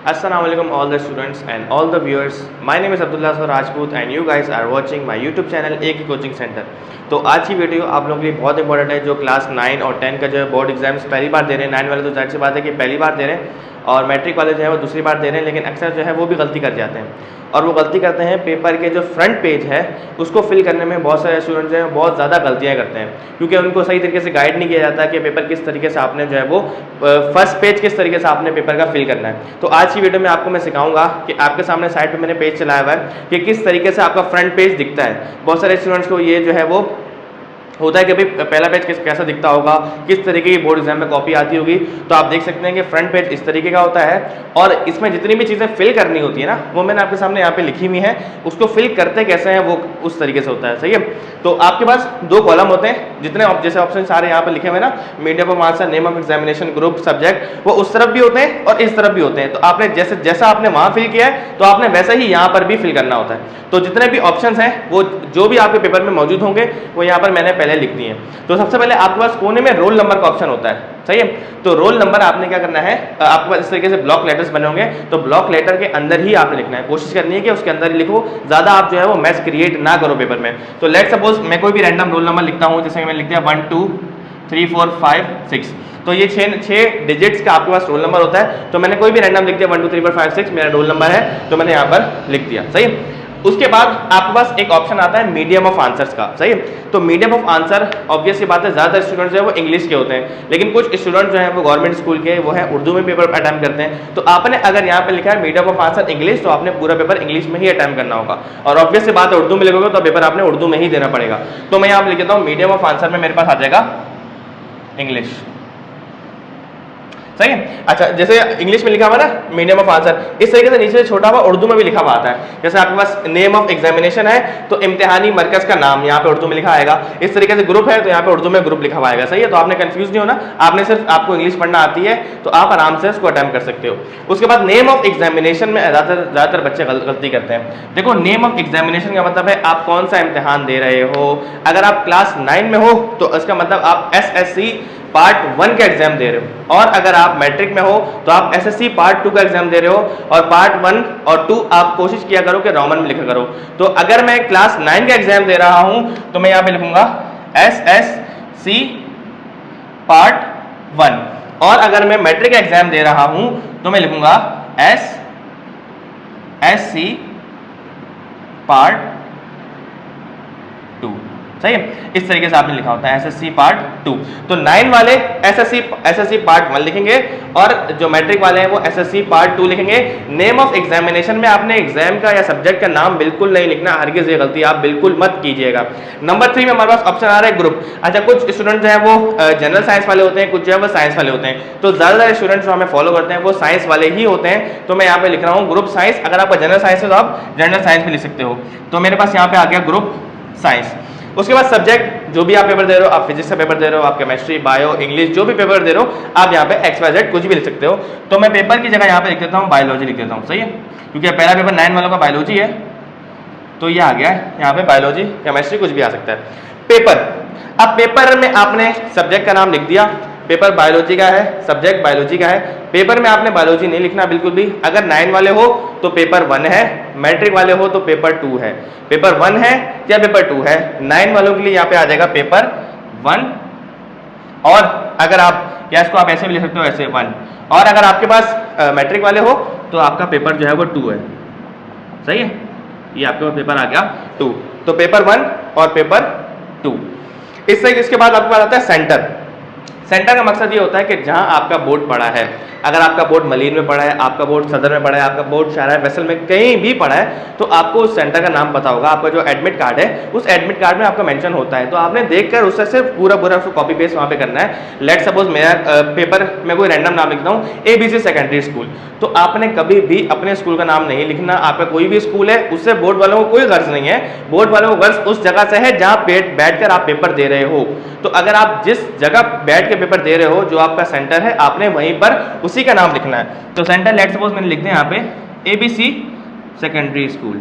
Assalamualaikum all the students and all the viewers. My name is Abdullah Sir Rajput and you guys are watching my YouTube channel एक ही coaching centre. तो आज की video आप लोगों के लिए बहुत इंपॉर्टेंट है। जो क्लास 9 और 10 का जो है बोर्ड एग्जाम्स पहली बार दे रहे हैं, 9 वाले तो जाहिर सी बात है कि पहली बार दे रहे हैं और मैट्रिक वाले जो है वो दूसरी बार दे रहे हैं, लेकिन अक्सर जो है वो भी गलती कर जाते हैं। और वो गलती करते हैं पेपर के जो फ्रंट पेज है उसको फिल करने में बहुत सारे स्टूडेंट जो हैं बहुत ज़्यादा गलतियाँ करते हैं, क्योंकि उनको सही तरीके से गाइड नहीं किया जाता कि पेपर किस तरीके से आपने जो है वो फर्स्ट पेज किस तरीके से आपने पेपर का फिल करना है। तो आज की वीडियो में आपको मैं सिखाऊंगा कि आपके सामने साइड पे मैंने पेज चलाया हुआ है कि किस तरीके से आपका फ्रंट पेज दिखता है। बहुत सारे स्टूडेंट्स को ये जो है वो होता है कि भाई पहला पेज कैसा दिखता होगा, किस तरीके की बोर्ड एग्जाम में कॉपी आती होगी। तो आप देख सकते हैं कि फ्रंट पेज इस तरीके का होता है और इसमें जितनी भी चीज़ें फिल करनी होती है ना वो मैंने आपके सामने यहाँ पे लिखी हुई है। उसको फिल करते कैसे हैं वो उस तरीके से होता है, सही है। तो आपके पास दो कॉलम होते हैं, जितने जैसे ऑप्शन सारे यहाँ पे लिखे हुए ना, medium of answer, name of examination, group, subject, वो उस तरफ भी होते हैं और इस तरफ भी होते हैं। तो आपने जैसा आपने वहाँ फिल किया है तो आपने वैसा ही यहाँ पर भी फिल करना होता है। तो जितने भी ऑप्शन हैं वो जो भी आपके पेपर में मौजूद होंगे वो यहाँ पर मैंने पहले लिख दिए हैं। तो सबसे पहले आपके पास कोने में रोल नंबर का ऑप्शन होता है, सही है। तो रोल नंबर आपने क्या करना है, आपके पास इस तरीके से ब्लॉक लेटर्स बने होंगे, तो ब्लॉक लेटर के अंदर ही आपने लिखना है। कोशिश करनी है कि उसके अंदर ही लिखो, ज़्यादा आप जो है वो मैच क्रिएट ना करो पेपर में। तो लेट सपोज मैं कोई भी रैंडम रोल नंबर लिखता हूँ, जैसे मैंने लिख दिया 1 2 3 4 5 6। तो ये 6 डिजिट्स का आपके पास रोल नंबर होता है। तो मैंने कोई भी रैंडम लिख दिया 1 2 3 4 5 6 मेरा रोल नंबर है, तो मैंने यहाँ पर लिख दिया, सही है। उसके बाद आपके पास एक ऑप्शन आता है मीडियम ऑफ आंसर्स का, सही है। तो मीडियम ऑफ आंसर ऑब्वियस सी बात है ज़्यादातर स्टूडेंट जो है वो इंग्लिश के होते हैं, लेकिन कुछ स्टूडेंट जो है वो गवर्नमेंट स्कूल के वो है उर्दू में पेपर अटैम्प्ट करते हैं। तो आपने अगर यहाँ पे लिखा है मीडियम ऑफ आंसर इंग्लिश, तो आपने पूरा पेपर इंग्लिश में ही अटैम्प्ट करना होगा। और ऑब्वियस सी बात है उर्दू में लिखोगे तो पेपर आपने उर्दू में ही देना पड़ेगा। तो मैं यहाँ पे लिख देता हूँ मीडियम ऑफ आंसर में मेरे पास आ जाएगा इंग्लिश, सही है। अच्छा, जैसे इंग्लिश में लिखा हुआ ना मीडियम ऑफ आंसर, इस तरीके से नीचे छोटा हुआ उर्दू में भी लिखा हुआ आता है। जैसे आपके पास नेम ऑफ एग्जामिनेशन है तो इम्तिहानी मरकज का नाम यहाँ पे उर्दू में लिखा आएगा। इस तरीके से ग्रुप है तो यहाँ पे उर्दू में ग्रुप लिखा हुआ आएगा, सही है। तो आपने कंफ्यूज नहीं होना, आपने सिर्फ आपको इंग्लिश पढ़ना आती है तो आप आराम से इसको अटैम्प्ट कर सकते हो। उसके बाद नेम ऑफ एग्जामिनेशन में ज़्यादातर बच्चे गलती करते हैं। देखो, नेम ऑफ एग्जामिनेशन का मतलब है आप कौन सा इम्तिहान दे रहे हो। अगर आप क्लास 9 में हो तो इसका मतलब आप SSC पार्ट 1 का एग्जाम दे रहे हो, और अगर आप मैट्रिक में हो तो आप SSC पार्ट 2 का एग्जाम दे रहे हो। और पार्ट 1 और 2 आप कोशिश किया करो कि रोमन में लिखा करो। तो अगर मैं क्लास 9 का एग्जाम दे रहा हूं तो मैं यहाँ पे लिखूंगा SSC पार्ट 1, और अगर मैं मैट्रिक का एग्जाम दे रहा हूं तो मैं लिखूंगा SSC पार्ट 2, सही है। इस तरीके से आपने लिखा होता है SSC पार्ट 2। तो 9 वाले SSC पार्ट 1 लिखेंगे और जो मैट्रिक वाले हैं वो SSC पार्ट 2 लिखेंगे। नेम ऑफ एग्जामिनेशन में आपने एग्जाम का या सब्जेक्ट का नाम बिल्कुल नहीं लिखना, हरगिज़ ये गलती आप बिल्कुल मत कीजिएगा। नंबर 3 में हमारे पास ऑप्शन आ रहा है ग्रुप। अच्छा, कुछ स्टूडेंट जो है वो जनरल साइंस वाले होते हैं, कुछ जो है वो साइंस वाले होते हैं। तो ज़्यादातर स्टूडेंट जो हमें फॉलो करते हैं वो साइंस वाले ही होते हैं। तो मैं यहाँ पे लिख रहा हूँ ग्रुप साइंस। अगर आपका जनरल साइंस है तो आप जनरल साइंस में लिख सकते हो। तो मेरे पास यहाँ पे आ गया ग्रुप साइंस। उसके बाद सब्जेक्ट जो भी आप पेपर दे रहे हो, आप फिजिक्स का पेपर दे रहे हो, आप केमिस्ट्री, बायो, इंग्लिश जो भी पेपर दे रहे हो, आप यहाँ पे XYZ कुछ भी लिख सकते हो। तो मैं पेपर की जगह यहाँ पे लिख देता हूँ बायोलॉजी लिख देता हूँ, सही है, क्योंकि पहला पेपर 9 वालों का बायोलॉजी है। तो ये आ गया है यहाँ पे बायोलॉजी, केमिस्ट्री कुछ भी आ सकता है। पेपर, अब पेपर में आपने सब्जेक्ट का नाम लिख दिया, पेपर बायोलॉजी का है, सब्जेक्ट बायोलॉजी का है। पेपर में आपने बायोलॉजी नहीं लिखना बिल्कुल भी। अगर 9 वाले हो तो पेपर 1 है, मैट्रिक वाले हो तो पेपर 2 है। पेपर 1 है या पेपर 2 है, 9 वालों के लिए यहाँ पे आ जाएगा पेपर 1। और अगर आप, या इसको आप ऐसे भी लिख सकते हो, ऐसे 1। और अगर आपके पास मैट्रिक वाले हो तो आपका पेपर जो है वो 2 है, सही है। ये आपके पास पेपर आ गया 2। तो पेपर 1 और पेपर 2। इसके बाद आपके पास आता है सेंटर। सेंटर का मकसद ये होता है कि जहां आपका बोर्ड पड़ा है, अगर आपका बोर्ड मलीन में पड़ा है, आपका बोर्ड सदर में पड़ा है, आपका बोर्ड शाहरा फैसल में कहीं भी पड़ा है, तो आपको उस सेंटर का नाम पता होगा। आपका जो एडमिट कार्ड है उस एडमिट कार्ड में आपका मेंशन होता है। तो आपने देखकर उससे सिर्फ पूरा उसको कॉपी पेस्ट वहाँ पे करना है। लेट सपोज मेरा पेपर में कोई रैंडम नाम लिखता हूँ ABC सेकेंडरी स्कूल, तो आपने कभी भी अपने स्कूल का नाम नहीं लिखना। आपका कोई भी स्कूल है उससे बोर्ड वालों को कोई गर्ज नहीं है। बोर्ड वालों को गर्ज उस जगह से है जहाँ बैठ कर आप पेपर दे रहे हो। तो अगर आप जिस जगह बैठ के पेपर दे रहे हो, जो आपका सेंटर है, आपने वहीं पर उसी का नाम लिखना है। तो सेंटर लेट सपोज मैंने लिख दिया यहाँ पे ABC सेकेंडरी स्कूल,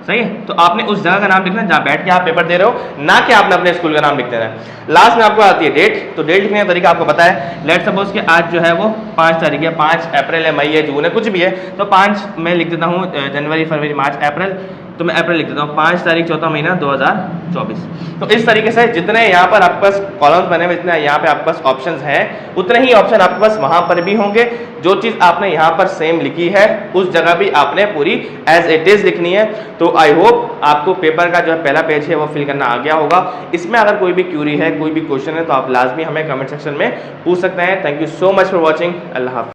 सही है। तो आपने उस जगह का नाम लिखना जहाँ बैठ के आप पेपर दे रहे हो, ना कि आपने अपने स्कूल का नाम लिख देना है। लास्ट में आपको आती है डेट, तो डेट लिखने का तरीका आपको पता है। लेट सपोज कि आज जो है वो 5 तारीख है, 5 अप्रैल है, मई है, जून है, कुछ भी है, तो 5 मैं लिख देता हूँ जनवरी, फरवरी, मार्च, अप्रैल, तो मैं अप्रैल लिख देता हूँ, 5 तारीख चौथा महीना 2024। तो इस तरीके से जितने यहाँ पर आपके पास कॉलम्स बने हुए, जितने यहाँ पे आपके पास ऑप्शंस हैं, उतने ही ऑप्शन आपके पास वहाँ पर भी होंगे। जो चीज़ आपने यहाँ पर सेम लिखी है उस जगह भी आपने पूरी एज इट इज लिखनी है। तो आई होप आपको पेपर का जो है पहला पेज है वो फिल करना आ गया होगा। इसमें अगर कोई भी क्यूरी है, कोई भी क्वेश्चन है, तो आप लाजमी हमें कमेंट सेक्शन में पूछ सकते हैं। Thank you so much for watching. अल्लाह हाफ़िज़।